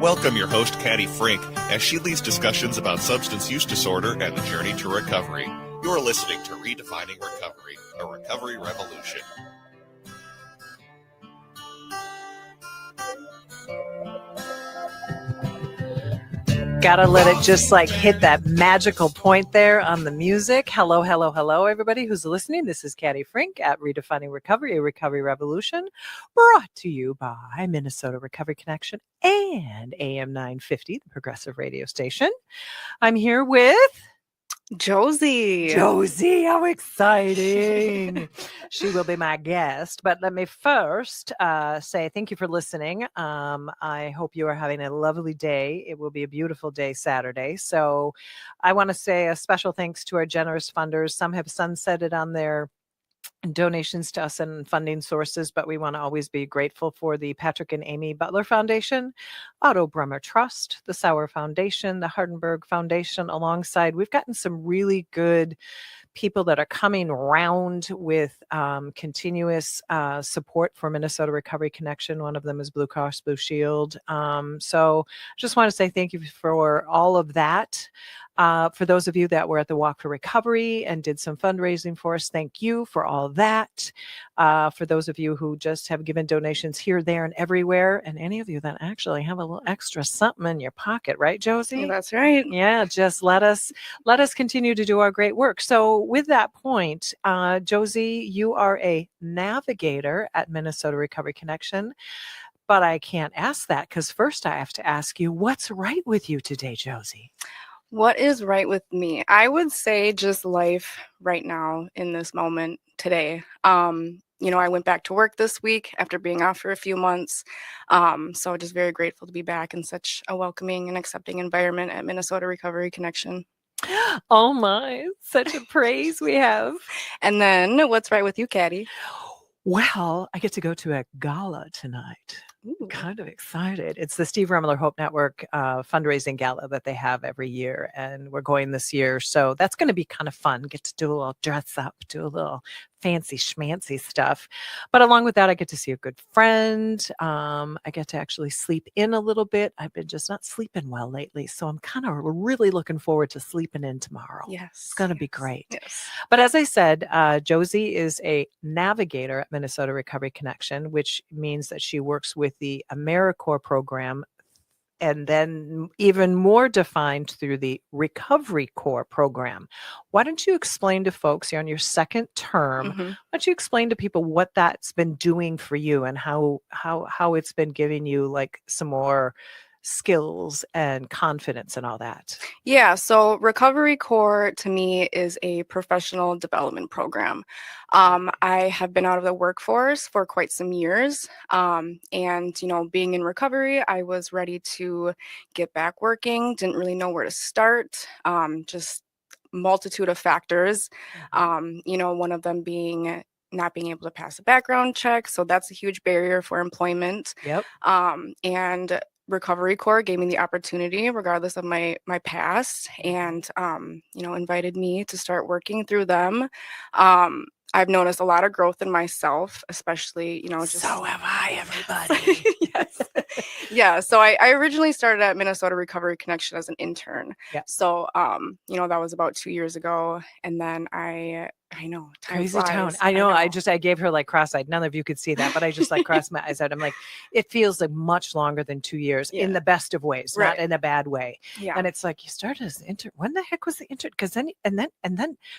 Welcome your host, Caddy Frink, as she leads discussions about substance use disorder and the journey to recovery. You're listening to Redefining Recovery, a recovery revolution. Gotta let it just like hit that magical point there on the music. Hello, hello, hello, everybody who's listening. This is Caddy Frink at Redefining Recovery, a recovery revolution, brought to you by Minnesota Recovery Connection and AM 950, the progressive radio station. I'm here with Josie, how exciting. She will be my guest. But let me first say thank you for listening. I hope you are having a lovely day. It will be a beautiful day Saturday. So I want to say a special thanks to our generous funders. Some have sunsetted on their donations to us and funding sources, but we want to always be grateful for the Patrick and Amy Butler Foundation, Otto Brummer Trust, the Sauer Foundation, the Hardenberg Foundation, alongside we've gotten some really good people that are coming around with continuous support for Minnesota Recovery Connection. One of them is Blue Cross Blue Shield. So I just want to say thank you for all of that. For those of you that were at the Walk for Recovery and did some fundraising for us, thank you for all that. For those of you who just have given donations here, there, and everywhere, and any of you that actually have a little extra something in your pocket, right, Josie? Yeah, that's right. Yeah, just let us continue to do our great work. So with that point, Josie, you are a navigator at Minnesota Recovery Connection. But I can't ask that because first I have to ask you, what's right with you today, Josie? What is right with me? I would say just life right now in this moment today. I went back to work this week after being off for a few months. So just very grateful to be back in such a welcoming and accepting environment at Minnesota Recovery Connection. Oh my, such a praise we have. And then what's right with you, Caddy? Well, I get to go to a gala tonight. Ooh. Kind of excited. It's the Steve Remler Hope Network fundraising gala that they have every year, and we're going this year. So that's going to be kind of fun. Get to do a little dress up, do a little fancy schmancy stuff. But along with that, I get to see a good friend. I get to actually sleep in a little bit. I've been just not sleeping well lately. So I'm kind of really looking forward to sleeping in tomorrow. Yes. It's going to be great. Yes. But as I said, Josie is a navigator at Minnesota Recovery Connection, which means that she works with the AmeriCorps program, and then even more defined through the Recovery Corps program. Why don't you explain to folks, you're on your second term, why don't you explain to people what that's been doing for you and how it's been giving you like some more skills and confidence and all that? Yeah, so Recovery Corps to me is a professional development program. I have been out of the workforce for quite some years. And, being in recovery, I was ready to get back working, didn't really know where to start, just multitude of factors. One of them being not being able to pass a background check. So that's a huge barrier for employment. Yep. And Recovery Corps gave me the opportunity, regardless of my past, and invited me to start working through them. I've noticed a lot of growth in myself, especially, So have I, everybody. Yes. Yeah. So I originally started at Minnesota Recovery Connection as an intern. Yeah. So, that was about 2 years ago. And then I know, time Crazy flies. town. I know. I gave her like cross-eyed. None of you could see that, but I just like crossed my eyes out. I'm like, it feels like much longer than 2 years in the best of ways, not in a bad way. Yeah. And it's like, you started as an intern. When the heck was the intern? Because then.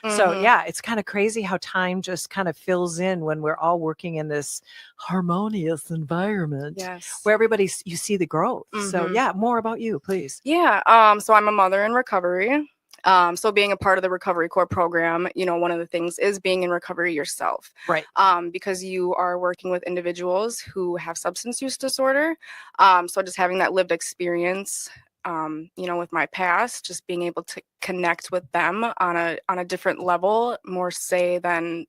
So yeah, it's kind of crazy how time just kind of fills in when we're all working in this harmonious environment. Yes. Where you see the growth. So yeah, more about you, please. Yeah. So I'm a mother in recovery. So being a part of the Recovery Corps program, one of the things is being in recovery yourself. Right. Because you are working with individuals who have substance use disorder. So just having that lived experience, with my past, just being able to connect with them on a different level, more say than,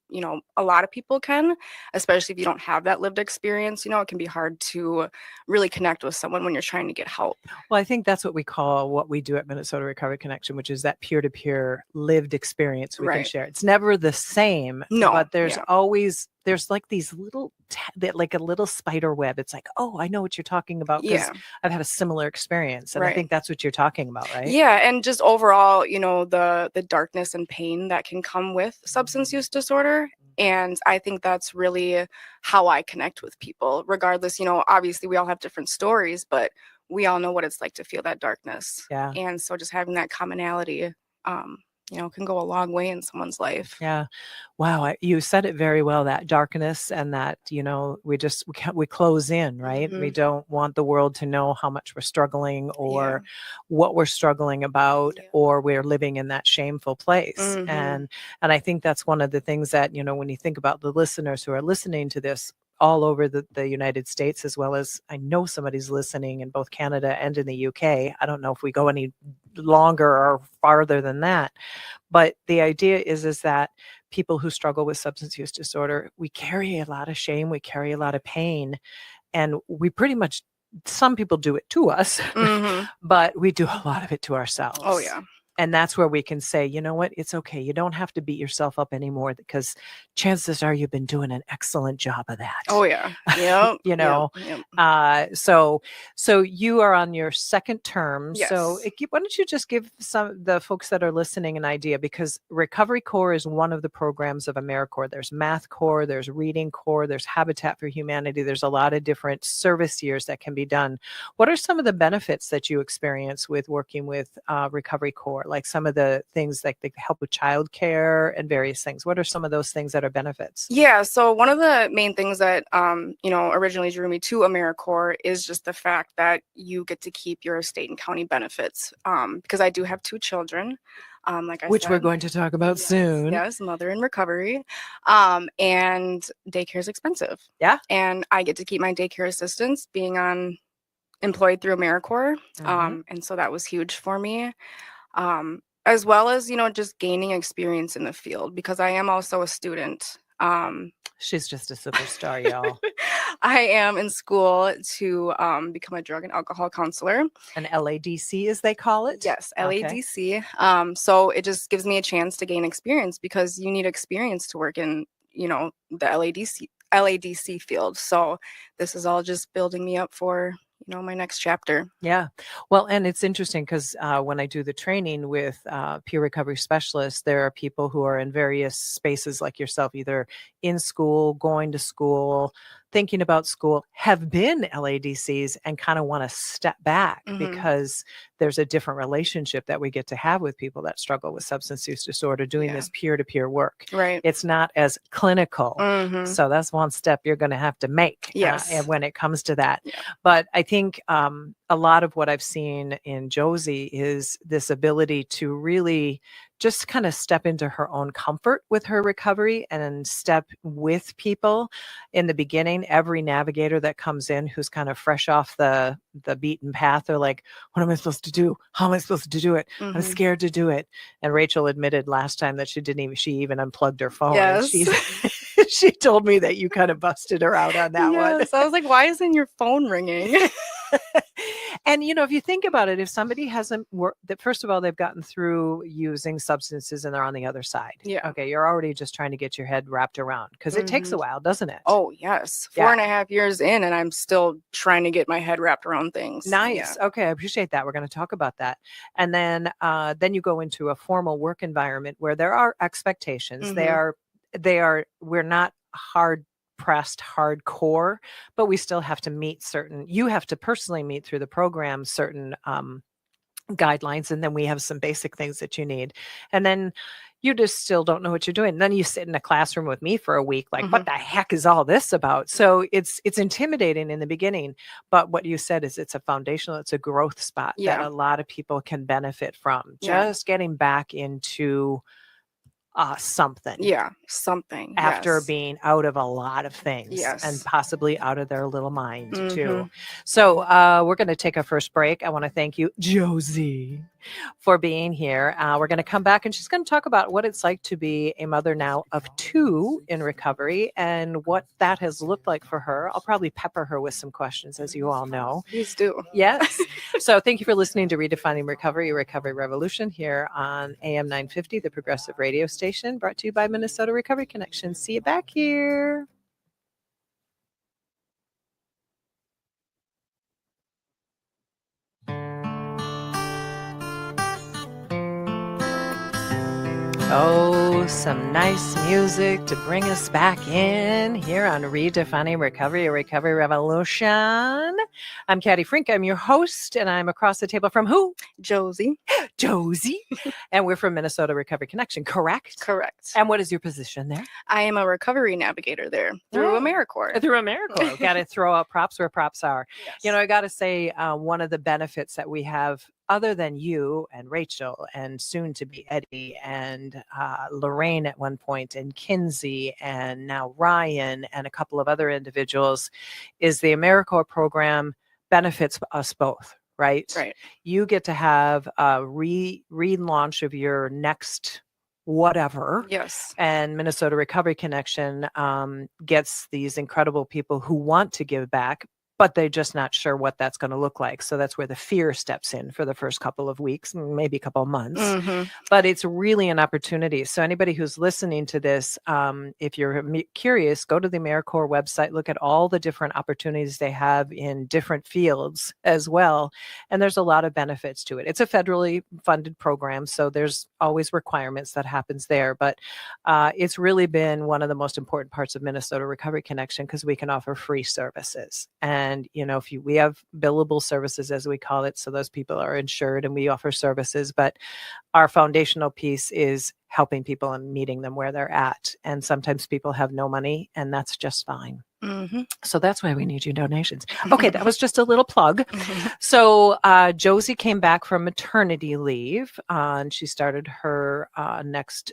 a lot of people can, especially if you don't have that lived experience. It can be hard to really connect with someone when you're trying to get help. Well, I think that's what we call what we do at Minnesota Recovery Connection, which is that peer-to-peer lived experience we can Right. share. It's never the same, No, but there's yeah. always, there's like these little, like a little spider web. It's like, oh, I know what you're talking about because Yeah. I've had a similar experience. And I Right. think that's what you're talking about, right? Yeah, and just overall, the darkness and pain that can come with substance use disorder. And I think that's really how I connect with people, regardless. Obviously we all have different stories, but we all know what it's like to feel that darkness. Yeah. And so just having that commonality, can go a long way in someone's life. Yeah. Wow. You said it very well, that darkness and that, we close in, right? We Mhm. don't want the world to know how much we're struggling or Yeah. what we're struggling about, Yeah. or we're living in that shameful place. Mhm. And I think that's one of the things that, when you think about the listeners who are listening to this all over the United States, as well as I know somebody's listening in both Canada and in the UK. I don't know if we go any longer or farther than that. But the idea is that people who struggle with substance use disorder, we carry a lot of shame, we carry a lot of pain, and we pretty much, some people do it to us, Mhm. but we do a lot of it to ourselves. Oh yeah. And that's where we can say, you know what, it's okay. You don't have to beat yourself up anymore because chances are you've been doing an excellent job of that. Oh yeah. Yep. Yep. So you are on your second term. Yes. So why don't you just give some the folks that are listening an idea, because Recovery Corps is one of the programs of AmeriCorps. There's Math Corps, there's Reading Corps, there's Habitat for Humanity. There's a lot of different service years that can be done. What are some of the benefits that you experience with working with Recovery Corps? Like some of the things like they help with childcare and various things. What are some of those things that are benefits? Yeah, so one of the main things that originally drew me to AmeriCorps is just the fact that you get to keep your state and county benefits. Because I do have 2 children, like I Which said. we're going to talk about soon. Yes, mother in recovery, and daycare is expensive. Yeah. And I get to keep my daycare assistance being employed through AmeriCorps, and so that was huge for me. As well as, just gaining experience in the field, because I am also a student. She's just a superstar, y'all. I am in school to become a drug and alcohol counselor. An LADC, as they call it? Yes, Okay. LADC. So it just gives me a chance to gain experience, because you need experience to work in, the LADC field. So this is all just building me up for my next chapter. Yeah. Well, and it's interesting because when I do the training with peer recovery specialists, there are people who are in various spaces like yourself, either in school, going to school, thinking about school, have been LADCs and kind of want to step back because there's a different relationship that we get to have with people that struggle with substance use disorder, doing this peer-to-peer work. Right. It's not as clinical. So that's one step you're going to have to make Yes. when it comes to that. Yeah. But I think a lot of what I've seen in Josie is this ability to really just kind of step into her own comfort with her recovery and step with people. In the beginning, every navigator that comes in who's kind of fresh off the beaten path, they're like, what am I supposed to do? How am I supposed to do it? I'm scared to do it. And Rachel admitted last time that she even unplugged her phone. Yes. She told me that you kind of busted her out on that one. Yes. I was like, why isn't your phone ringing? And, if you think about it, if somebody hasn't worked, that first of all, they've gotten through using substances and they're on the other side. Yeah. Okay. You're already just trying to get your head wrapped around, because it takes a while, doesn't it? Oh, yes. 4.5 years in, and I'm still trying to get my head wrapped around things. Nice. Yeah. Okay. I appreciate that. We're going to talk about that. And then you go into a formal work environment where there are expectations. We're not pressed hardcore, but we still have to meet you have to personally meet through the program certain guidelines, and then we have some basic things that you need, and then you just still don't know what you're doing. And then you sit in a classroom with me for a week, like, what the heck is all this about? So it's intimidating in the beginning, but what you said is it's a growth spot that a lot of people can benefit from. Just getting back into something. Yeah, something. After Yes. being out of a lot of things Yes. and possibly out of their little mind too. Mhm. So we're going to take our first break. I want to thank you, Josie, for being here. We're going to come back and she's going to talk about what it's like to be a mother now of 2 in recovery and what that has looked like for her. I'll probably pepper her with some questions, as you all know. Please do. Yes. So thank you for listening to Redefining Recovery, a Recovery Revolution here on AM 950, the progressive radio station, brought to you by Minnesota Recovery Connection. See you back here. Oh, some nice music to bring us back in here on Redefining Recovery, a Recovery Revolution. I'm Caddy Frink. I'm your host, and I'm across the table from who? Josie. Josie. And we're from Minnesota Recovery Connection, correct? Correct. And what is your position there? I am a recovery navigator there through Oh. AmeriCorps. Through AmeriCorps. Got to throw out props where props are. Yes. You know, I got to say, one of the benefits that we have, other than you and Rachel and soon to be Eddie and Lorraine at one point and Kinsey and now Ryan and a couple of other individuals, is the AmeriCorps program benefits us both, right? Right. You get to have a relaunch of your next whatever. Yes. And Minnesota Recovery Connection gets these incredible people who want to give back, but they're just not sure what that's going to look like. So that's where the fear steps in for the first couple of weeks, maybe a couple of months. Mm-hmm. But it's really an opportunity. So anybody who's listening to this, if you're curious, go to the AmeriCorps website, look at all the different opportunities they have in different fields as well. And there's a lot of benefits to it. It's a federally funded program, so there's always requirements that happens there. But it's really been one of the most important parts of Minnesota Recovery Connection because we can offer free services. And, you know, we have billable services, as we call it, so those people are insured and we offer services. But our foundational piece is helping people and meeting them where they're at. And sometimes people have no money, and that's just fine. Mm-hmm. So that's why we need your donations. Okay, that was just a little plug. So Josie came back from maternity leave, and she started her next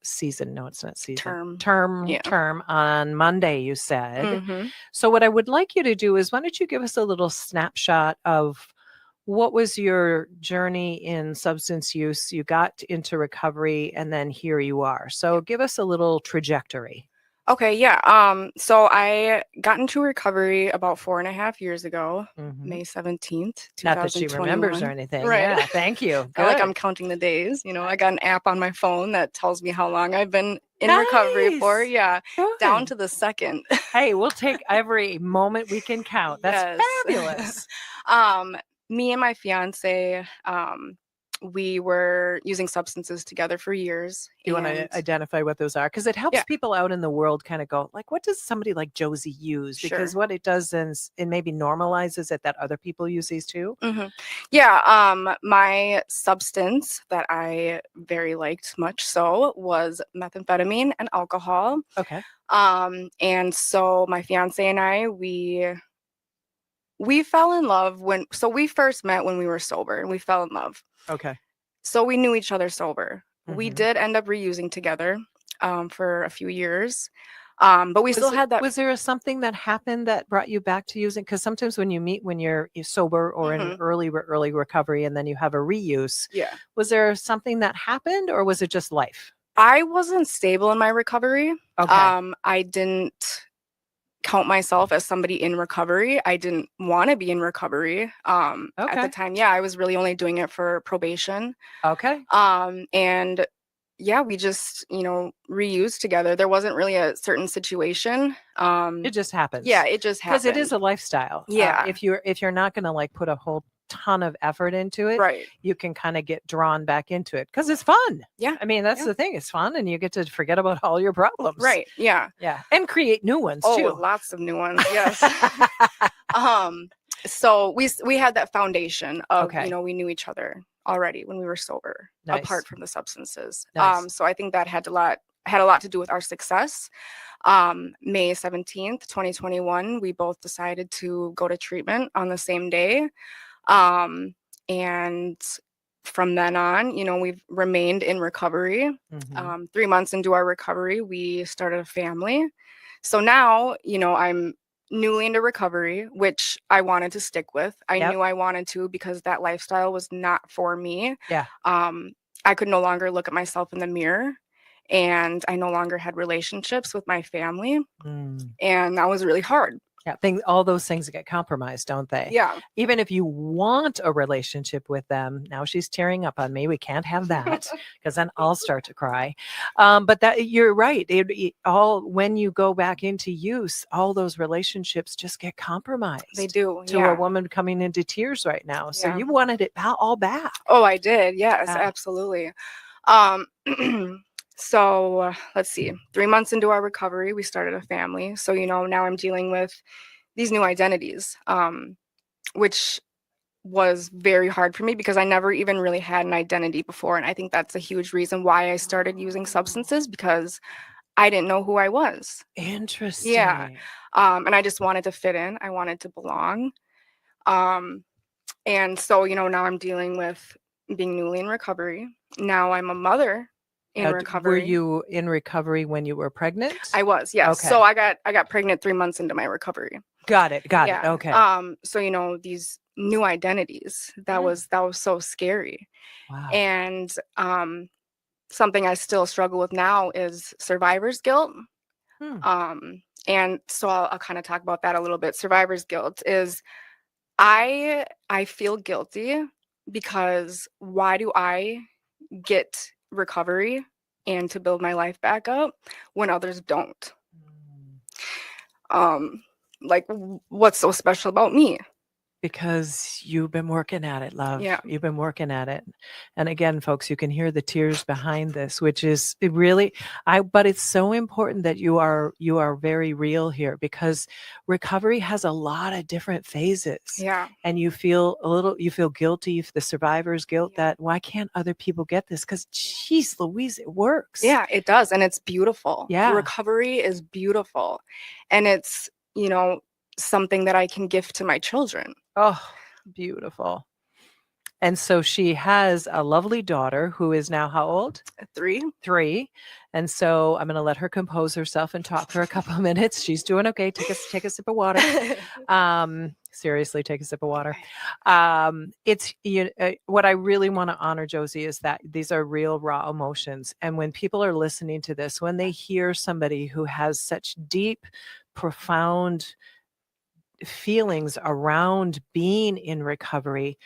season. No, it's not season. Term on Monday, you said. Mm-hmm. So what I would like you to do is, why don't you give us a little snapshot of what was your journey in substance use? You got into recovery and then here you are. So give us a little trajectory. Okay, yeah. So I got into recovery about 4.5 years ago, May 17th, 2021. Not that she remembers or anything. Right. Yeah, thank you. I like Good. I'm counting the days. You know, I got an app on my phone that tells me how long I've been in recovery for. Nice. Yeah, Good. down to the second. Hey, we'll take every moment we can count. That's Yes. fabulous. Me and my fiance, we were using substances together for years. Do you want to identify what those are? Because it helps people out in the world kind of go, like, what does somebody like Josie use? Because what it does is it maybe normalizes it that other people use these too. Mm-hmm. Yeah. My substance that I very liked much so was methamphetamine and alcohol. Okay. And so my fiance and I, we fell in love we first met when we were sober, and we fell in love. Okay. So we knew each other sober. Mm-hmm. We did end up reusing together for a few years. But we still had that. Was there something that happened that brought you back to using? Because sometimes when you meet when you're sober or in early recovery and then you have a reuse, was there something that happened or was it just life? I wasn't stable in my recovery. Okay. I didn't count myself as somebody in recovery. I didn't want to be in recovery at the time. Yeah, I was really only doing it for probation. Okay. And yeah, we just, reused together. There wasn't really a certain situation. It just happens. Yeah, it just happened. Because it is a lifestyle. Yeah. If you're not going to like put a whole ton of effort into it, right, you can kind of get drawn back into it because it's fun. Yeah. I mean, that's the thing. It's fun and you get to forget about all your problems. Right. Yeah. Yeah. And create new ones too. Oh, lots of new ones. Yes. So we had that foundation of, we knew each other already when we were sober, apart from the substances. Nice. So I think that had a lot to do with our success. May 17th, 2021, we both decided to go to treatment on the same day. And from then on, we've remained in recovery. Mhm. 3 months into our recovery, we started a family. So now, I'm newly into recovery, which I wanted to stick with. I Yep. knew I wanted to because that lifestyle was not for me. Yeah. I could no longer look at myself in the mirror, and I no longer had relationships with my family, Mm. and that was really hard. Yeah, all those things get compromised, don't they? Yeah. Even if you want a relationship with them, now she's tearing up on me. We can't have that because then I'll start to cry. But that you're right. When you go back into use, all those relationships just get compromised. They do. To a Yeah. woman coming into tears right now. So Yeah. you wanted it all back. Oh, I did. Yes, Yeah. absolutely. Um, so let's see. 3 months into our recovery, we started a family. So, now I'm dealing with these new identities, which was very hard for me because I never even really had an identity before. And I think that's a huge reason why I started using substances, because I didn't know who I was. Interesting. Yeah. And I just wanted to fit in. I wanted to belong. And so, now I'm dealing with being newly in recovery. Now I'm a mother in Now, recovery. were you in recovery when you were pregnant? I was, yes. Okay. So I got pregnant 3 months into my recovery. Got it. Yeah. Okay. So these new identities, that was so scary. Wow. And something I still struggle with now is survivor's guilt. And so I'll kind of talk about that a little bit. Survivor's guilt is I feel guilty because why do I get recovery and to build my life back up when others don't? What's so special about me? Because you've been working at it, love. Yeah. You've been working at it. And again, folks, you can hear the tears behind this, which is really, but it's so important that you are very real here, because recovery has a lot of different phases. Yeah. And you feel guilty, the survivor's guilt, that why can't other people get this? Because geez Louise, it works. Yeah, it does. And it's beautiful. Yeah. Recovery is beautiful. And it's, something that I can gift to my children. Oh, beautiful. And so she has a lovely daughter who is now how old? 3. 3. And so I'm going to let her compose herself and talk for a couple of minutes. She's doing okay. Take a sip of water. Seriously, take a sip of water. It's what I really want to honor, Josie, is that these are real, raw emotions. And when people are listening to this, when they hear somebody who has such deep, profound feelings around being in recovery,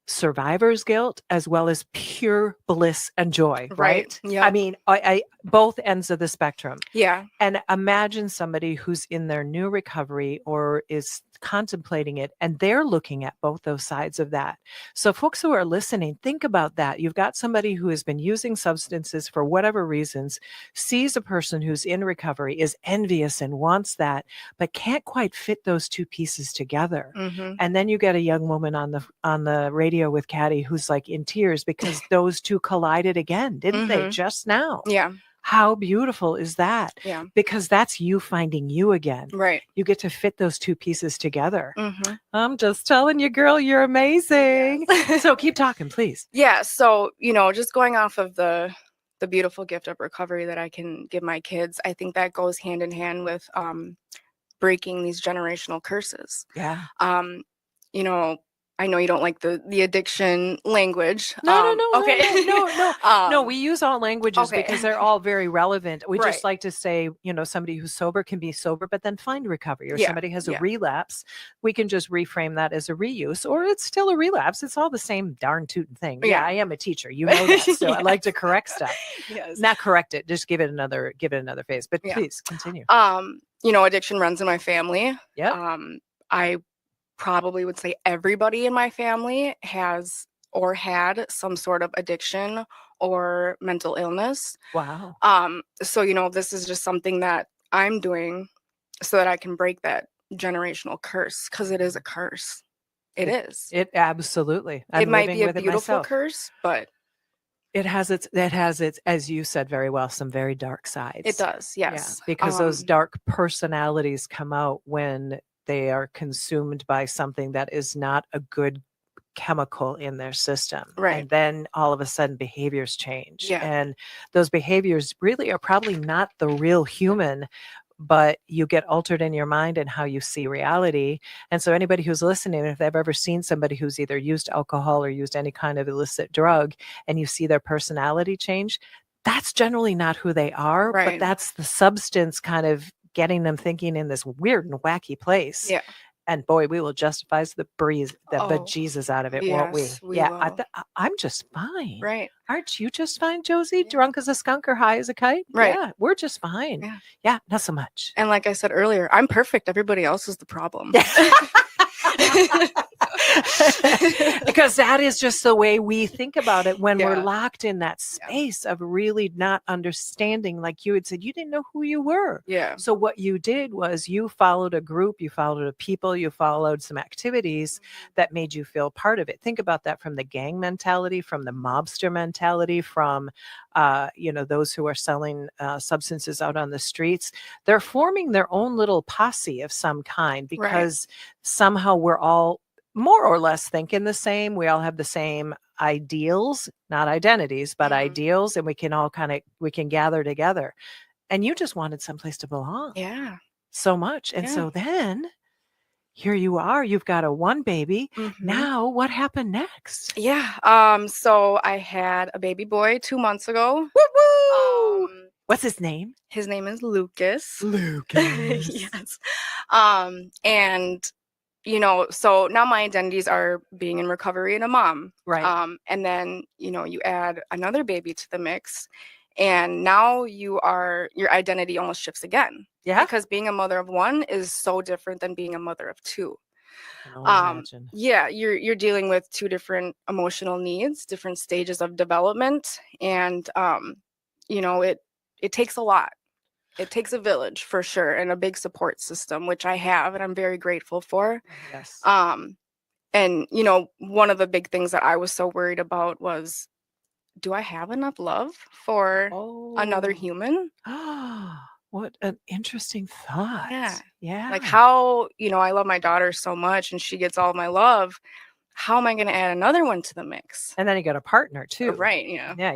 survivor's guilt as well as pure bliss and joy, right? Yeah. I mean, I both ends of the spectrum. Yeah. And imagine somebody who's in their new recovery or is contemplating it, and they're looking at both those sides of that. So folks who are listening, think about that. You've got somebody who has been using substances for whatever reasons, sees a person who's in recovery, is envious and wants that, but can't quite fit those two pieces together. And then you get a young woman on the radio with Caddy who's like in tears because those two collided again, didn't they, just now? Yeah. How beautiful is that? Yeah. Because that's you finding you again. Right. You get to fit those two pieces together. I'm just telling you, girl, you're amazing. So keep talking, please. Yeah. So, just going off of the beautiful gift of recovery that I can give my kids, I think that goes hand in hand with breaking these generational curses. Yeah. I know you don't like the addiction language. No. Okay. No, we use all languages because they're all very relevant. We just like to say, somebody who's sober can be sober, but then find recovery, or somebody has a relapse. We can just reframe that as a reuse, or it's still a relapse. It's all the same darn tootin' thing. Yeah, I am a teacher. You know that. So I like to correct stuff. Yes. Not correct it. Just give it another phase. But please continue. Addiction runs in my family. Yeah. I probably would say everybody in my family has or had some sort of addiction or mental illness. Wow. So, this is just something that I'm doing so that I can break that generational curse, because it is a curse. It is. It absolutely. It might be a beautiful curse, but it has its, as you said very well, some very dark sides. It does, yes. Yeah, because those dark personalities come out when they are consumed by something that is not a good chemical in their system. Right. And then all of a sudden behaviors change. Yeah. And those behaviors really are probably not the real human, but you get altered in your mind and how you see reality. And so anybody who's listening, if they've ever seen somebody who's either used alcohol or used any kind of illicit drug, and you see their personality change, that's generally not who they are, but Right. that's the substance kind of getting them thinking in this weird and wacky place. Yeah. And boy, we will justify the Oh, bejesus out of it, won't we? yes, we Yeah, will. I'm just fine. Right. Aren't you just fine, Josie? Yeah. Drunk as a skunk or high as a kite? Right. Yeah, we're just fine. Yeah. Yeah, not so much. And like I said earlier, I'm perfect. Everybody else is the problem. Because that is just the way we think about it when we're Yeah. locked in that space of really not understanding. Like you had said, you didn't know who you were. Yeah. So what you did was you followed a group, you followed a people, you followed some activities that made you feel part of it. Think about that from the gang mentality, from the mobster mentality, from those who are selling substances out on the streets. They're forming their own little posse of some kind because somehow we're all more or less thinking the same. We all have the same ideals, not identities, but ideals, and we can all we can gather together. And you just wanted someplace to belong. Yeah. So much. And so then here you are, you've got one baby. Now what happened next? Yeah. So I had a baby boy 2 months ago. Woo-woo! What's his name? His name is Lucas. Lucas. Yes. And so now my identities are being in recovery and a mom. Right. And then, you add another baby to the mix, and now your identity almost shifts again. Yeah. Because being a mother of one is so different than being a mother of two. I can only imagine. Yeah, you're dealing with two different emotional needs, different stages of development, and it takes a lot. It takes a village for sure, and a big support system, which I have, and I'm very grateful for. Yes. And one of the big things that I was so worried about was, do I have enough love for another human? What an interesting thought. Yeah. Yeah. Like how, I love my daughter so much and she gets all my love. How am I going to add another one to the mix? And then you got a partner too. Right. Yeah. Yeah.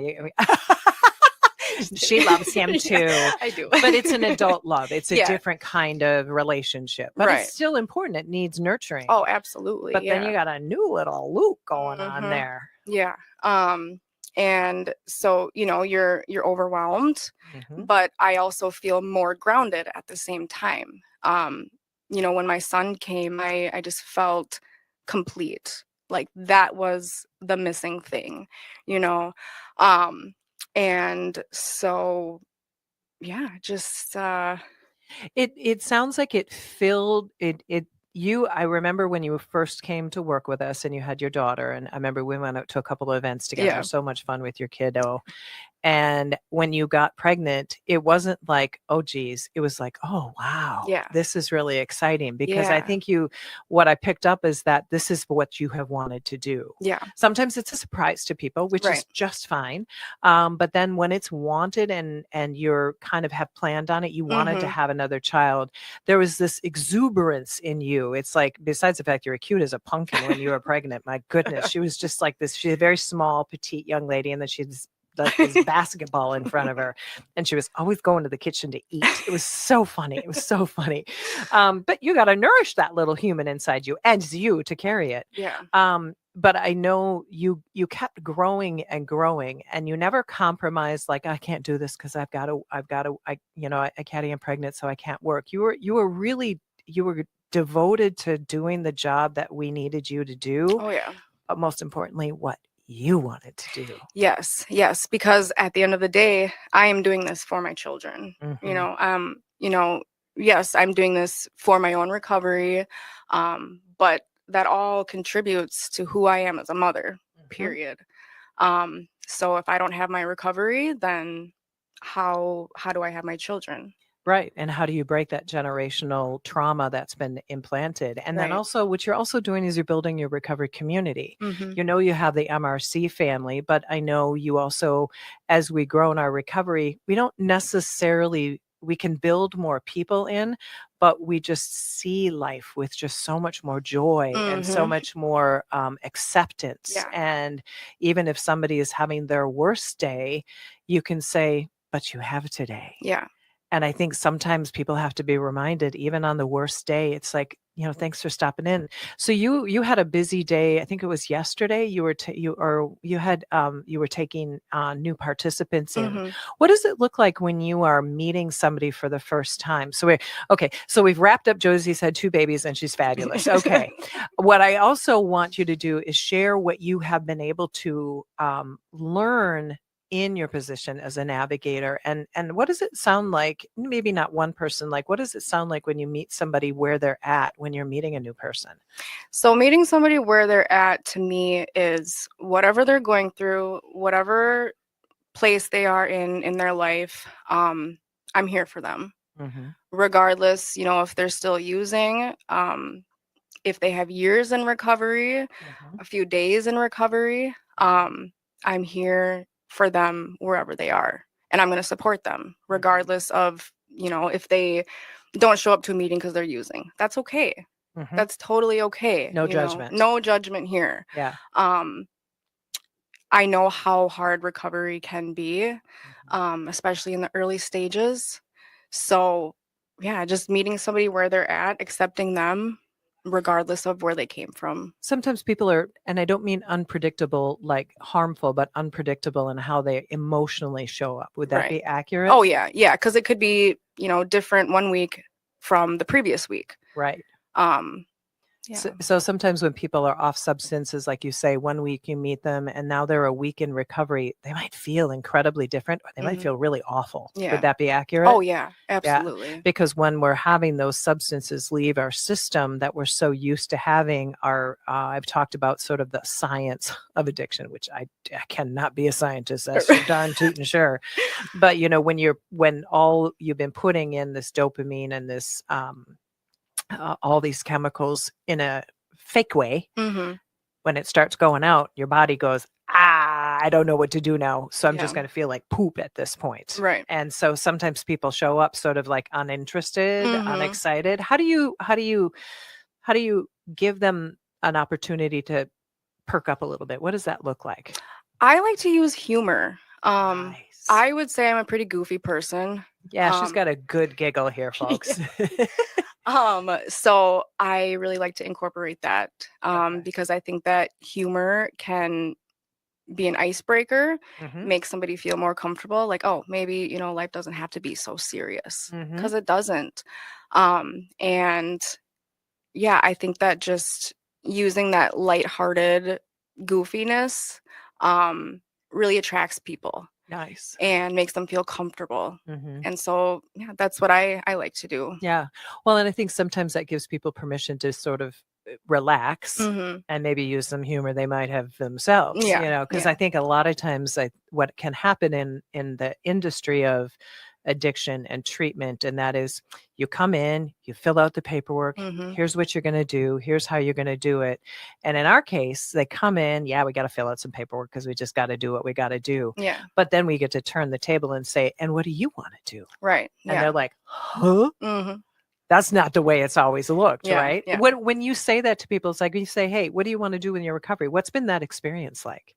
She loves him too. Yeah, I do. But it's an adult love. It's a Yeah. different kind of relationship. But Right. it's still important. It needs nurturing. Oh, absolutely. But then yeah. you got a new little Luke going on Mhm. there. Yeah. And so, you're overwhelmed, Mhm. but I also feel more grounded at the same time. When my son came, I just felt complete. Like that was the missing thing, and so just It sounds like it filled it I remember when you first came to work with us and you had your daughter, and I remember we went out to a couple of events together. Yeah. So much fun with your kiddo. And when you got pregnant, it wasn't like, oh geez, it was like, oh wow, Yeah. this is really exciting, because I Yeah. think what I picked up is that this is what you have wanted to do. yeah. Sometimes it's a surprise to people, which is Right. just fine. But then when it's wanted and you're kind of have planned on it, you wanted to Mhm. have another child, there was this exuberance in you. It's like, besides the fact you're cute as a pumpkin when you were pregnant, my goodness, she was just like this. She's a very small, petite young lady, and then she's like this basketball in front of her, and she was always going to the kitchen to eat. It was so funny. It was so funny. But you got to nourish that little human inside you and you to carry it. Yeah. But I know you kept growing and growing, and you never compromised. Like, I can't do this because I've got to, Caddy, I'm pregnant, so I can't work. You were devoted to doing the job that we needed you to do. Oh yeah. But most importantly, what you wanted to do. Yes, because at the end of the day, I am doing this for my children. Mhm. Yes, I'm doing this for my own recovery, but that all contributes to who I am as a mother, Mhm. period. So if I don't have my recovery, then how do I have my children? Right. And how do you break that generational trauma that's been implanted? And then Right. also, what you're also doing is you're building your recovery community. Mhm. You have the MRC family, but I know you also, as we grow in our recovery, we don't necessarily we can build more people in, but we just see life with just so much more joy and so much more acceptance. Yeah. And even if somebody is having their worst day, you can say, but you have today. Yeah. And I think sometimes people have to be reminded, even on the worst day, it's like, thanks for stopping in. So you had a busy day. I think it was yesterday. You were you were taking new participants in. What does it look like when you are meeting somebody for the first time? So we've wrapped up. Josie's had 2 babies and she's fabulous. Okay. What I also want you to do is share what you have been able to learn in your position as a navigator, and what does it sound like, maybe not one person, like what does it sound like when you meet somebody where they're at when you're meeting a new person? So meeting somebody where they're at, to me, is whatever they're going through, whatever place they are in their life, I'm here for them, regardless, if they're still using, if they have years in recovery, a few days in recovery, I'm here for them wherever they are, and I'm going to support them regardless of, if they don't show up to a meeting because they're using. That's okay. That's totally okay. No judgment. No judgment here. Yeah. I know how hard recovery can be, especially in the early stages. So yeah, just meeting somebody where they're at, accepting them regardless of where they came from. Sometimes people are, and I don't mean unpredictable, like harmful, but unpredictable in how they emotionally show up. Would that be accurate? Oh yeah. Yeah. Cause it could be, different one week from the previous week. Right. Yeah. So sometimes when people are off substances, like you say, one week you meet them and now they're a week in recovery, they might feel incredibly different, or they might feel really awful. Yeah. Would that be accurate? Oh yeah, absolutely. Yeah. Because when we're having those substances leave our system that we're so used to having, I've talked about sort of the science of addiction, which I cannot be a scientist, that's for darn tootin' sure. But when all you've been putting in this dopamine and this all these chemicals in a fake way, when it starts going out, your body goes, I don't know what to do now. So I'm just going to feel like poop at this point. Right. And so sometimes people show up sort of like uninterested, unexcited. How do you give them an opportunity to perk up a little bit? What does that look like? I like to use humor. Nice. I would say I'm a pretty goofy person. Yeah, she's got a good giggle here, folks. So I really like to incorporate that because I think that humor can be an icebreaker, make somebody feel more comfortable. Like, oh, maybe, life doesn't have to be so serious, because it doesn't. And yeah, I think that just using that lighthearted goofiness really attracts people. Nice. And makes them feel comfortable. And so, yeah, that's what I like to do. Yeah. Well, and I think sometimes that gives people permission to sort of relax and maybe use some humor they might have themselves, because I think a lot of times what can happen in the industry of addiction and treatment, and that is you come in, you fill out the paperwork, here's what you're going to do, here's how you're going to do it. And in our case, they come in, we got to fill out some paperwork because we just got to do what we got to do. Yeah. But then we get to turn the table and say, and what do you want to do? Right. And they're like, huh? That's not the way it's always looked, right? Yeah. When you say that to people, it's like you say, hey, what do you want to do in your recovery? What's been that experience like?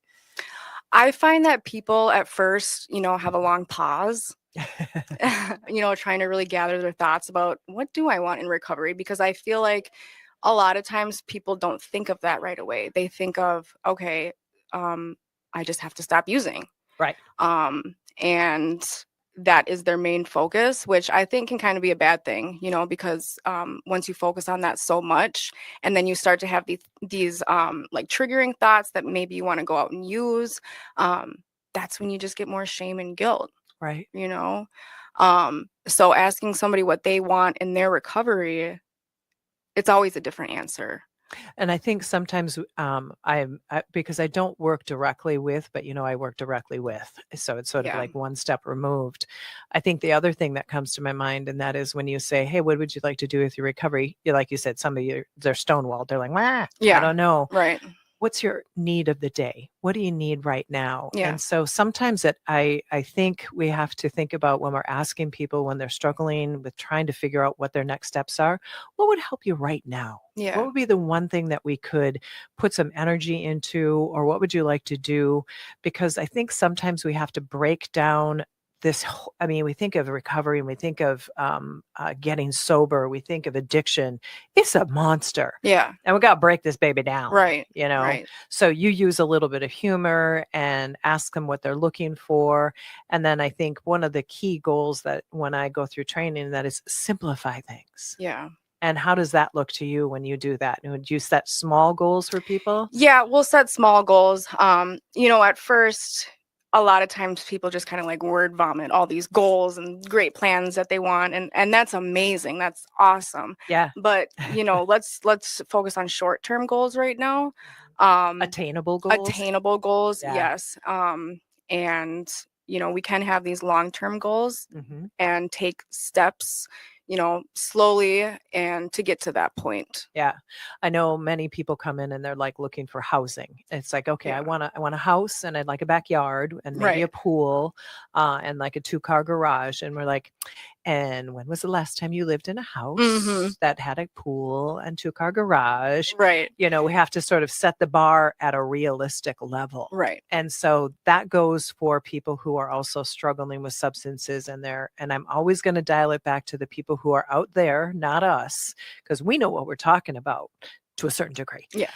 I find that people at first, have a long pause, trying to really gather their thoughts about what do I want in recovery? Because I feel like a lot of times people don't think of that right away. They think of, okay, I just have to stop using. Right. And that is their main focus, which I think can kind of be a bad thing, because once you focus on that so much and then you start to have these like triggering thoughts that maybe you want to go out and use, that's when you just get more shame and guilt. Right. So asking somebody what they want in their recovery, it's always a different answer. And I think sometimes because I don't work directly with, but I work directly with, so it's sort of like one step removed. I think the other thing that comes to my mind, and that is when you say, hey, what would you like to do with your recovery? Like you said, somebody, they're stonewalled. They're like, I don't know. Right. what's your need of the day? What do you need right now? Yeah. And so sometimes I think we have to think about when we're asking people when they're struggling with trying to figure out what their next steps are, what would help you right now? What Yeah. would be the one thing that we could put some energy into, or what would you like to do? Because I think sometimes we have to break down I mean, we think of recovery and we think of getting sober, we think of addiction. It's a monster. Yeah. And we got to break this baby down. Right. You know, Right. so you use a little bit of humor and ask them what they're looking for. And then I think one of the key goals that when I go through training, that is simplify things. Yeah. And how does that look to you when you do that? And would you set small goals for people? Yeah, we'll set small goals. At first, a lot of times people just kind of like word vomit all these goals and great plans that they want, and that's amazing. That's awesome. Yeah. But let's focus on short-term goals right now. Attainable goals. Attainable goals, Yeah. yes. And we can have these long-term goals Mhm. and take steps, slowly and to get to that point. Yeah. I know many people come in and they're like looking for housing. It's like, okay, Yeah. I want a house and I'd like a backyard and maybe a Right. pool and like a 2-car garage. And we're like, and when was the last time you lived in a house Mhm. that had a pool and 2-car garage? Right. We have to sort of set the bar at a realistic level. Right. And so that goes for people who are also struggling with substances and I'm always going to dial it back to the people who are out there, not us, because we know what we're talking about to a certain degree. Yeah.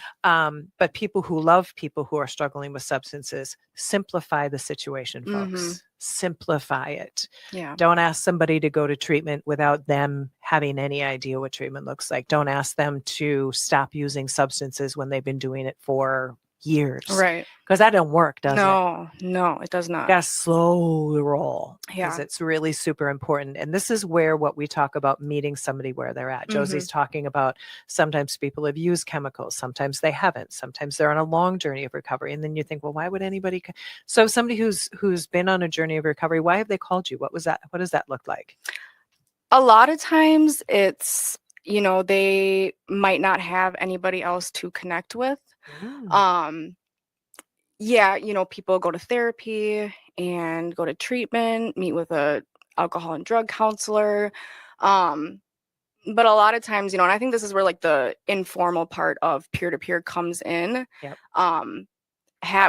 But people who love people who are struggling with substances, simplify the situation, folks. Mhm. Simplify it. Yeah. Don't ask somebody to go to treatment without them having any idea what treatment looks like. Don't ask them to stop using substances when they've been doing it for years. Right. Because that don't work, does it? No, it does not. Got to slow roll because Yeah. it's really super important. And this is where what we talk about meeting somebody where they're at. Josie's talking about sometimes people have used chemicals, sometimes they haven't, sometimes they're on a long journey of recovery. And then you think, well, why would anybody? So somebody who's been on a journey of recovery, why have they called you? What was that? What does that look like? A lot of times it's, they might not have anybody else to connect with. People go to therapy and go to treatment, meet with a alcohol and drug counselor. But a lot of times, and I think this is where like the informal part of peer-to-peer comes in. Yep.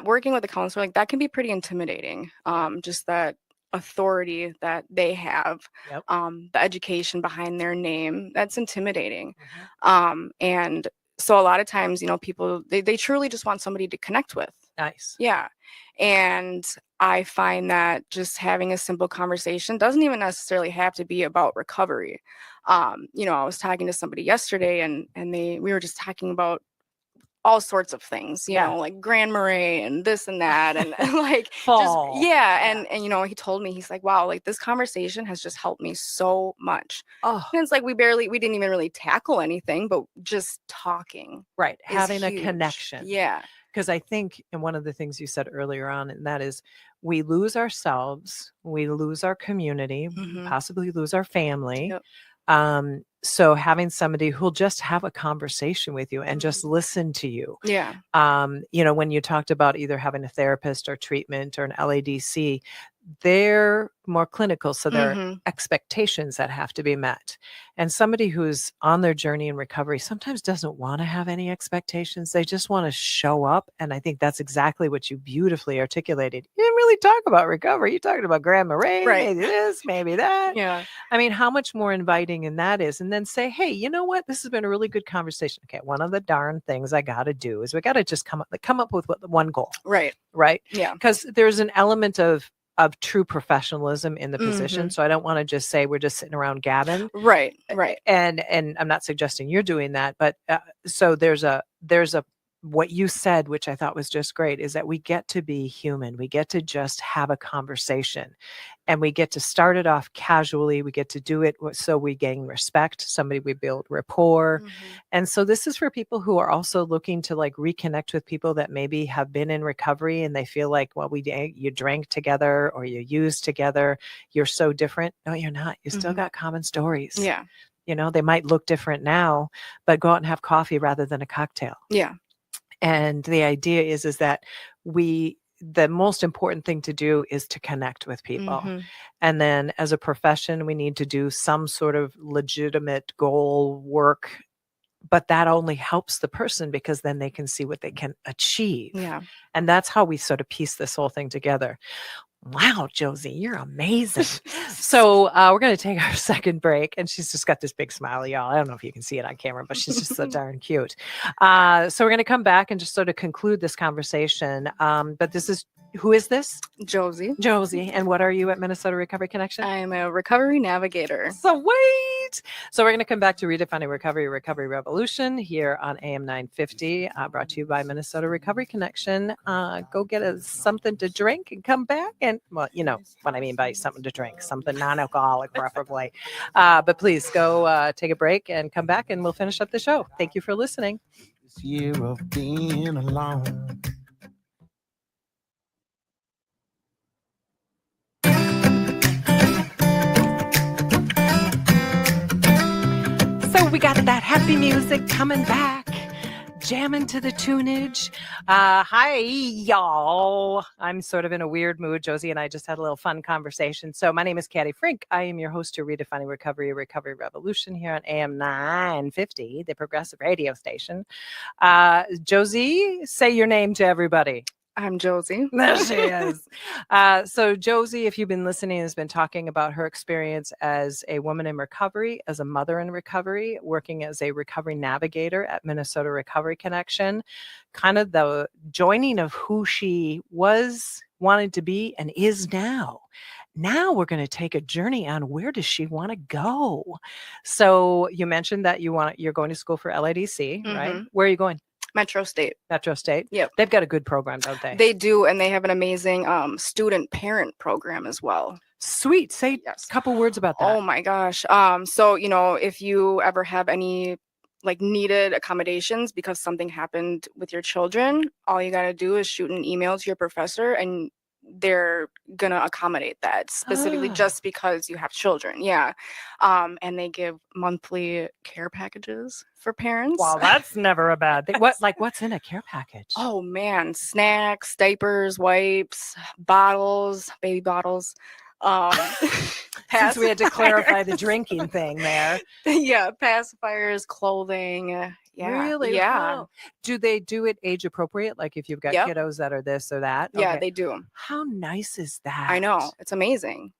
Working with a counselor, like that can be pretty intimidating. Just that authority that they have, Yep. The education behind their name, that's intimidating. Mhm. And so a lot of times, people, they truly just want somebody to connect with. Nice. Yeah. And I find that just having a simple conversation doesn't even necessarily have to be about recovery. I was talking to somebody yesterday and we were just talking about all sorts of things, like Grand Marais and this and that. And like, Fall. And he told me, he's like, wow, like this conversation has just helped me so much. Oh, And it's like, we didn't even really tackle anything, but just talking. right. is Having a huge. connection. Yeah. Because I think, and one of the things you said earlier on, and that is we lose ourselves, we lose our community, Mhm. possibly lose our family. Yep. So having somebody who'll just have a conversation with you and just listen to you. Yeah. When you talked about either having a therapist or treatment or an LADC, they're more clinical. So there are Mhm. expectations that have to be met. And somebody who's on their journey in recovery sometimes doesn't want to have any expectations. They just want to show up. And I think that's exactly what you beautifully articulated. You didn't really talk about recovery. You're talking about Grand Marais, Right. maybe this, maybe that. Yeah. I mean, how much more inviting in that is. And then say, hey, you know what? This has been a really good conversation. Okay, one of the darn things I got to do is we got to just come up with one goal, Right. right? Yeah. Because there's an element of true professionalism in the position. Mhm. So I don't want to just say we're just sitting around gabbing. Right. Right. And I'm not suggesting you're doing that, but so there's a what you said, which I thought was just great, is that we get to be human. We get to just have a conversation and we get to start it off casually. We get to do it so we gain respect, somebody we build rapport. Mhm. And so this is for people who are also looking to like reconnect with people that maybe have been in recovery and they feel like, well, you drank together or you used together. You're so different. No, you're not. You still Mhm. got common stories. Yeah. They might look different now, but go out and have coffee rather than a cocktail. Yeah. And the idea is that the most important thing to do is to connect with people. Mm-hmm. And then as a profession, we need to do some sort of legitimate goal work, but that only helps the person because then they can see what they can achieve. Yeah. And that's how we sort of piece this whole thing together. Wow, Josie, you're amazing. So we're going to take our second break. And she's just got this big smile, y'all. I don't know if you can see it on camera, but she's just so darn cute. So we're going to come back and just sort of conclude this conversation. But who is this? Josie. Josie. And what are you at Minnesota Recovery Connection? I'm a recovery navigator. Sweet. So we're going to come back to Redefining Recovery, Recovery Revolution here on AM 950, brought to you by Minnesota Recovery Connection. Go get something to drink and come back. And, well, you know what I mean by something to drink, something non-alcoholic, preferably. But please go take a break and come back and we'll finish up the show. Thank you for listening. This year of being alone. So we got that happy music coming back, jamming to the tunage. Hi, y'all. I'm sort of in a weird mood. Josie and I just had a little fun conversation. So my name is Caddy Frink. I am your host to Redefining Recovery, Recovery Revolution here on AM 950, the progressive radio station. Josie, say your name to everybody. I'm Josie. There she is. So Josie, if you've been listening, has been talking about her experience as a woman in recovery, as a mother in recovery, working as a recovery navigator at Minnesota Recovery Connection, kind of the joining of who she wanted to be and is now. Now we're going to take a journey on where does she want to go? So you mentioned that you're going to school for LADC, right? Where are you going? Metro State. Metro State. Yep. They've got a good program, don't they? They do, and they have an amazing student parent program as well. Sweet. Say Yes. a couple words about that. Oh my gosh. So, if you ever have any needed accommodations because something happened with your children, all you got to do is shoot an email to your professor and they're going to accommodate that specifically just because you have children. Yeah. And they give monthly care packages for parents. Wow, that's never a bad thing. What's in a care package? Oh man, snacks, diapers, wipes, bottles, baby bottles. Since we had to clarify the drinking thing there. Yeah, pacifiers, clothing. Yeah. Really? Yeah. Wow. Do they do it age appropriate? Like if you've got Yep. kiddos that are this or that? Yeah, Okay. they do. How nice is that? I know. It's amazing.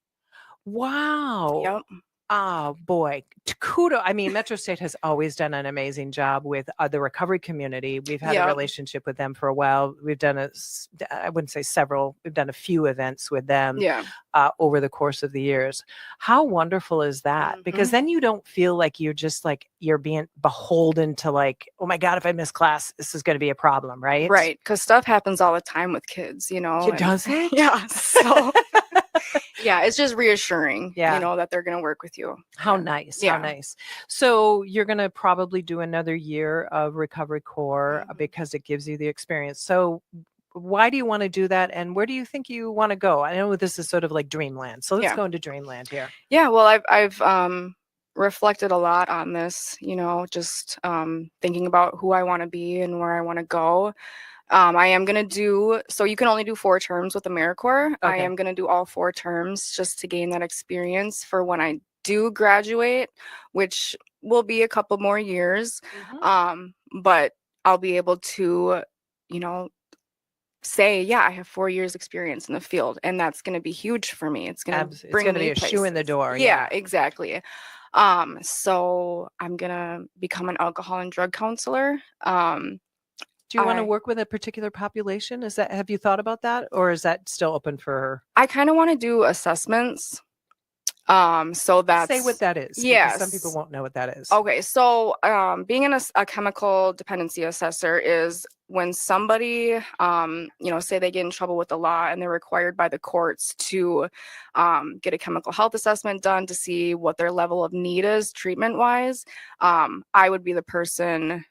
Wow. Yep. Oh boy, kudos. I mean, Metro State has always done an amazing job with the recovery community. We've had a Yep. relationship with them for a while. We've done I wouldn't say several, we've done a few events with them Yeah. over the course of the years. How wonderful is that? Because then you don't feel like you're being beholden to oh my God, if I miss class, this is going to be a problem, right? Right. Because stuff happens all the time with kids, Does it? Yeah. So yeah, it's just reassuring, Yeah. that they're going to work with you. How Yeah. nice. Yeah. How nice. So you're going to probably do another year of Recovery Core because it gives you the experience. So why do you want to do that? And where do you think you want to go? I know this is sort of like dreamland. So let's Yeah. go into dreamland here. Yeah. Well, I've reflected a lot on this, just thinking about who I want to be and where I want to go. I am going to do, so you can only do 4 terms with AmeriCorps. I Okay. am going to do all 4 terms just to gain that experience for when I do graduate, which will be a couple more years. But I'll be able to, say, yeah, I have 4 years experience in the field, and that's going to be huge for me. It's going to bring be me a shoe in the places. door. Yeah, exactly. So I'm going to become an alcohol and drug counselor. Do you want to I- work with a particular population? Have you thought about that? Or is that still open for I kind of want to do assessments. So that's say what that is? Because yes. some people won't know what that is. Okay, so being a chemical dependency assessor is when somebody, say they get in trouble with the law and they're required by the courts to get a chemical health assessment done to see what their level of need is treatment-wise. I would be the person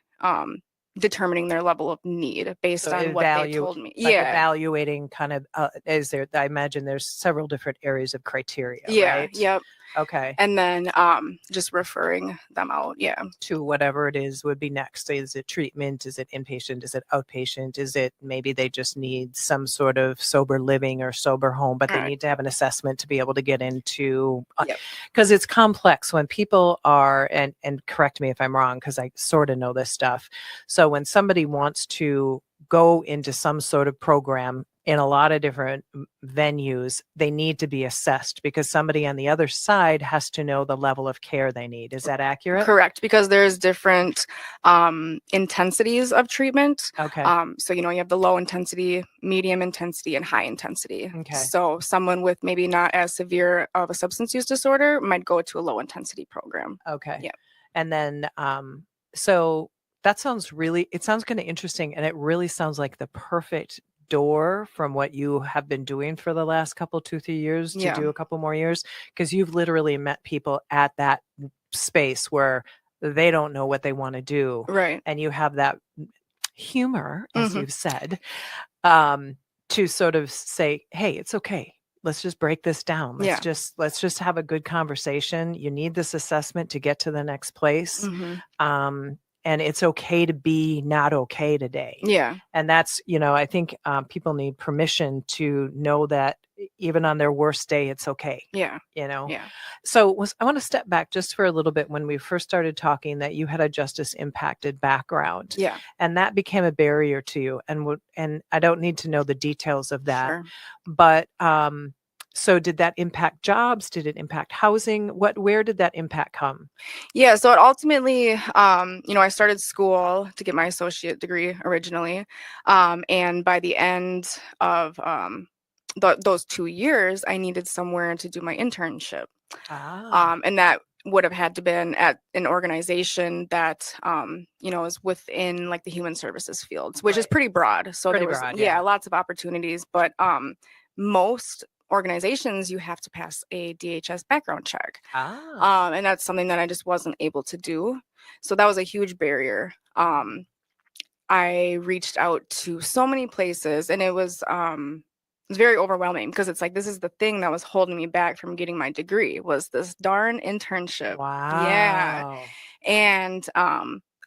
determining their level of need based on what they told me. Yeah. Evaluating kind of, I imagine there's several different areas of criteria, Yeah. right? Yep. Okay. And then just referring them out. Yeah. To whatever it is would be next. Is it treatment? Is it inpatient? Is it outpatient? Is it maybe they just need some sort of sober living or sober home, but they Right. need to have an assessment to be able to get into, Yep. because it's complex when people are, and correct me if I'm wrong, because I sort of know this stuff. So when somebody wants to go into some sort of program in a lot of different venues, they need to be assessed because somebody on the other side has to know the level of care they need. Is that accurate? Correct, because there's different intensities of treatment. Okay. So, you have the low intensity, medium intensity, and high intensity. Okay. So someone with maybe not as severe of a substance use disorder might go to a low intensity program. Okay. Yeah. And then, so that sounds it sounds kind of interesting. And it really sounds like the perfect door from what you have been doing for the last couple, 2-3 years to Yeah. do a couple more years, because you've literally met people at that space where they don't know what they want to do. Right. And you have that humor, as Mhm. you've said, to sort of say, hey, it's okay. Let's just break this down. Yeah. Let's just have a good conversation. You need this assessment to get to the next place. Mhm. And it's okay to be not okay today. Yeah. And that's, I think people need permission to know that even on their worst day, it's okay. Yeah. Yeah. Yeah. So I want to step back just for a little bit. When we first started talking, that you had a justice impacted background, Yeah. and that became a barrier to you. And I don't need to know the details of that, Sure. but so did that impact jobs? Did it impact housing? Where did that impact come? Yeah, so it ultimately, I started school to get my associate degree originally, and by the end of those 2 years, I needed somewhere to do my internship, and that would have had to been at an organization that is within like the human services fields, which is Right. pretty broad. So Pretty there was broad, yeah. lots of opportunities, but most organizations you have to pass a DHS background check. And that's something that I just wasn't able to do. So that was a huge barrier. I reached out to so many places, and it was very overwhelming because it's like this is the thing that was holding me back from getting my degree was this darn internship. Yeah. Wow. And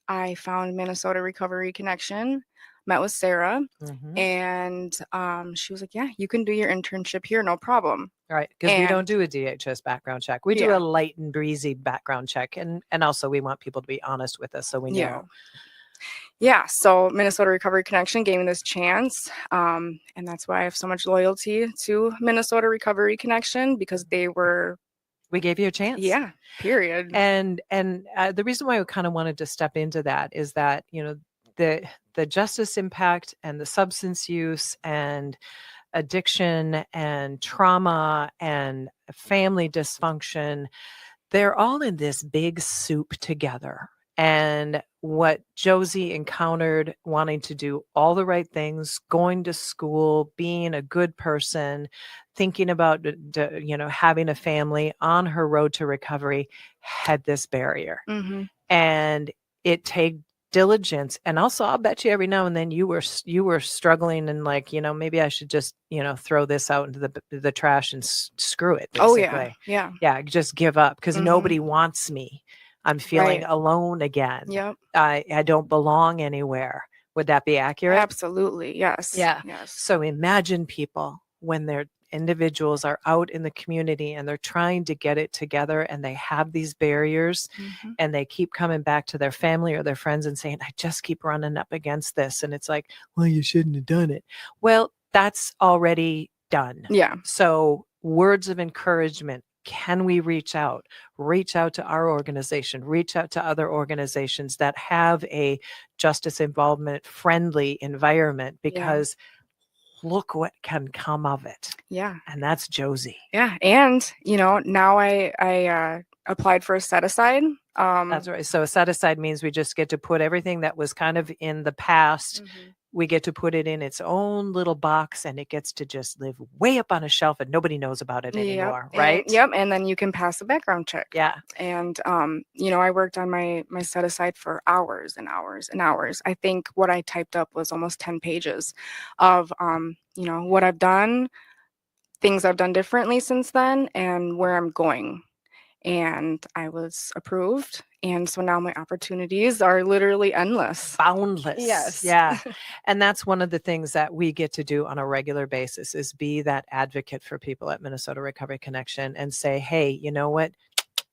I found Minnesota Recovery Connection, met with Sarah, Mhm. and she was like, yeah, you can do your internship here, no problem. Right, because we don't And- do a DHS background check. We do Yeah. a light and breezy background check, and also we want people to be honest with us, so we know. Yeah. Yeah, so Minnesota Recovery Connection gave me this chance, and that's why I have so much loyalty to Minnesota Recovery Connection because We gave you a chance. yeah, period. And the reason why I kind of wanted to step into that is that the justice impact and the substance use and addiction and trauma and family dysfunction, they're all in this big soup together. And what Josie encountered wanting to do all the right things, going to school, being a good person, thinking about having a family on her road to recovery, had this barrier. Mm-hmm. And it takes diligence. And also, I'll bet you every now and then you were struggling and like, maybe I should just throw this out into the trash and screw it, basically. Oh yeah. Just give up because Mhm. nobody wants me. I'm feeling Right. alone again. Yep. I don't belong anywhere. Would that be accurate? Absolutely. Yes. Yeah. Yes. So imagine people when their individuals are out in the community and they're trying to get it together and they have these barriers Mhm. and they keep coming back to their family or their friends and saying, I just keep running up against this. And it's like, well, you shouldn't have done it. Well, that's already done. Yeah. So words of encouragement. Can we reach out to our organization, reach out to other organizations that have a justice involvement friendly environment? Because look what can come of it. Yeah. And that's Josie. Yeah. And, now I applied for a set aside. That's right. So a set aside means we just get to put everything that was kind of in the past. Mhm. We get to put it in its own little box and it gets to just live way up on a shelf and nobody knows about it anymore. Right? Yep. And then you can pass a background check. Yeah. And, I worked on my set aside for hours and hours and hours. I think what I typed up was almost 10 pages of, what I've done, things I've done differently since then, and where I'm going. and I was approved. And so now my opportunities are literally endless. Boundless. Yes. Yeah. And that's one of the things that we get to do on a regular basis is be that advocate for people at Minnesota Recovery Connection and say, hey, you know what?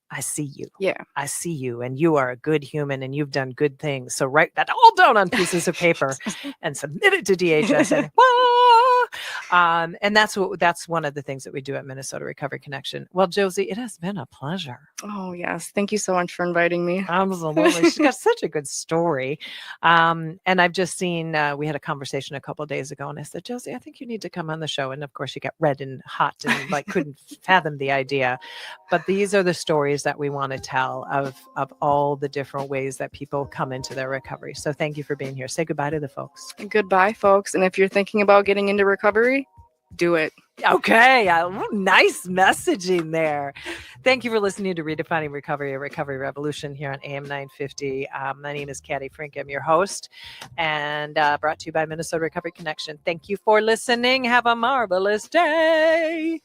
I see you. Yeah. I see you, and you are a good human, and you've done good things. So write that all down on pieces of paper and submit it to DHS. And that's one of the things that we do at Minnesota Recovery Connection. Well, Josie, it has been a pleasure. Oh, yes. Thank you so much for inviting me. Absolutely. She's got such a good story. And I've just seen, we had a conversation a couple of days ago, and I said, Josie, I think you need to come on the show. And of course, you got red and hot and like couldn't fathom the idea. But these are the stories that we want to tell of all the different ways that people come into their recovery. So thank you for being here. Say goodbye to the folks. Goodbye, folks. And if you're thinking about getting into recovery, do it. Okay. Nice messaging there. Thank you for listening to Redefining Recovery, a recovery revolution here on AM 950. My name is Caddy Frink. I'm your host and brought to you by Minnesota Recovery Connection. Thank you for listening. Have a marvelous day.